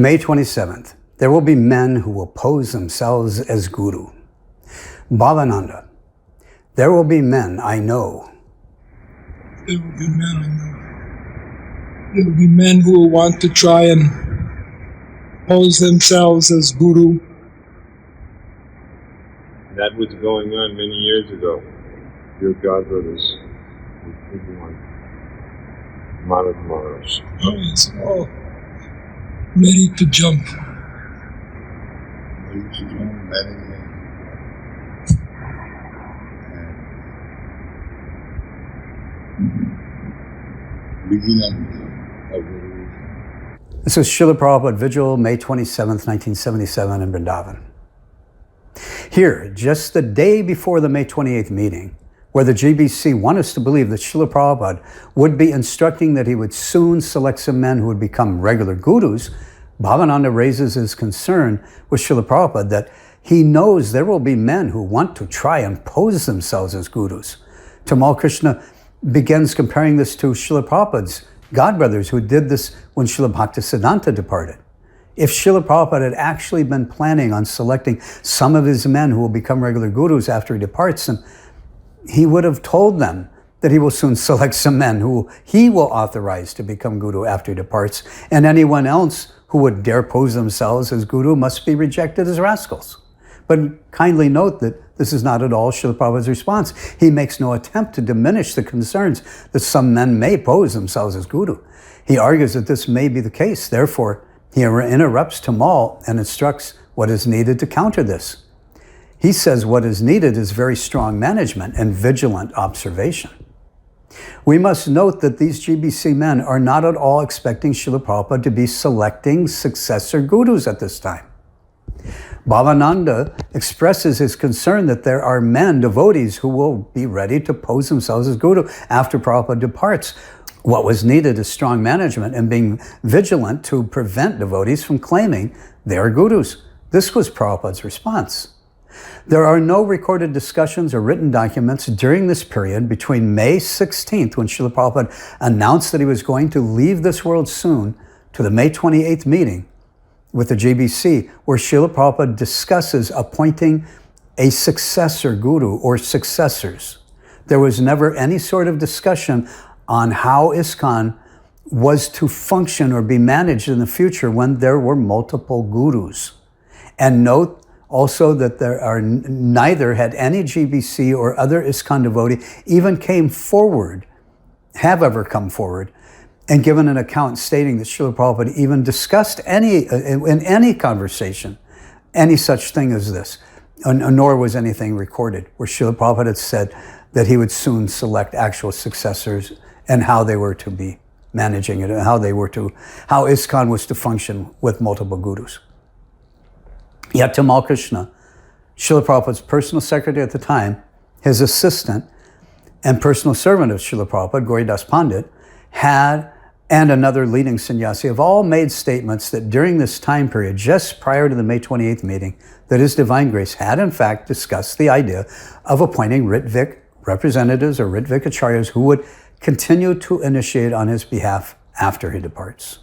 May 27th, there will be men who will pose themselves as guru. Bhavanaanda, there will be men I know. There will be men I know. There will be men who will want to try and pose themselves as guru. That was going on many years ago. Your godbrothers were thinking on Mount Mars. Oh, yes, all ready to jump. Ready to jump, ready. Beginning of the This is Srila Prabhupada Vigil, May 27th, 1977 in Vrindavan. Here, just the day before the May 28th meeting, where the GBC want us to believe that Srila Prabhupada would be instructing that he would soon select some men who would become regular gurus, Bhavananda raises his concern with Srila Prabhupada that he knows there will be men who want to try and pose themselves as gurus. Tamal Krishna begins comparing this to Srila Prabhupada's godbrothers who did this when Srila Bhaktisiddhanta departed. If Srila Prabhupada had actually been planning on selecting some of his men who will become regular gurus after he departs, then he would have told them that he will soon select some men who he will authorize to become guru after he departs, and anyone else who would dare pose themselves as guru must be rejected as rascals. But kindly note that this is not at all Srila Prabhupada's response. He makes no attempt to diminish the concerns that some men may pose themselves as guru. He argues that this may be the case. Therefore, he interrupts Tamal and instructs what is needed to counter this. He says what is needed is very strong management and vigilant observation. We must note that these GBC men are not at all expecting Srila Prabhupada to be selecting successor gurus at this time. Bhavananda expresses his concern that there are men, devotees, who will be ready to pose themselves as guru after Prabhupada departs. What was needed is strong management and being vigilant to prevent devotees from claiming they are gurus. This was Prabhupada's response. There are no recorded discussions or written documents during this period between May 16th, when Srila Prabhupada announced that he was going to leave this world soon, to the May 28th meeting with the GBC, where Srila Prabhupada discusses appointing a successor guru or successors. There was never any sort of discussion on how ISKCON was to function or be managed in the future when there were multiple gurus. And note also that there are neither had any GBC or other ISKCON devotee even have ever come forward and given an account stating that Srila Prabhupada even discussed in any conversation any such thing as this, nor was anything recorded where Srila Prabhupada had said that he would soon select actual successors and how they were to be managing it, and how ISKCON was to function with multiple gurus. Yet Tamal Krishna, Srila Prabhupada's personal secretary at the time, his assistant and personal servant of Srila Prabhupada, Gauridas Pandit, and another leading sannyasi have all made statements that during this time period, just prior to the May 28th meeting, that His Divine Grace had in fact discussed the idea of appointing Rtvik representatives or Rtvik acharyas who would continue to initiate on his behalf after he departs.